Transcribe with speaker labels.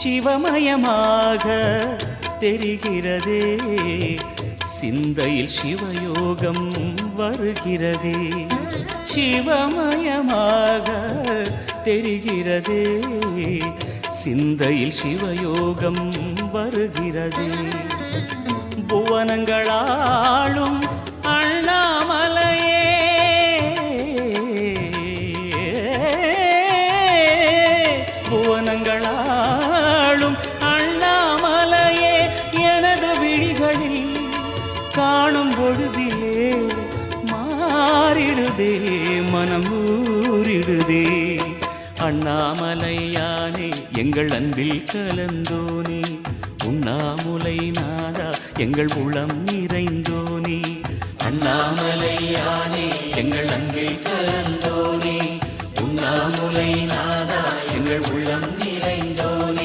Speaker 1: சிவமயமாக தெரிகிறதே, சிந்தையில் சிவயோகம் வருகிறதே. சிவமயமாக தெரிகிறதே, சிந்தையில் சிவயோகம் வருகிறதே. புவனங்களாளும் அண்ணாமலையே, புவனங்களாளும் அண்ணாமலையே, எனது விழிகளில் காணும் பொழுதிலே மாறிடுதே, மனம் ஊறிடுதே. அண்ணாமலையானே எங்கள் அன்பில் கலந்தோனே, உண்ணாமுலை நாதா எங்கள் உளம் நிறைந்தோனே. அண்ணாமலையானே எங்கள் அன்பில் கலந்தோனே, உண்ணாமுலை நாதா எங்கள் உள்ளம்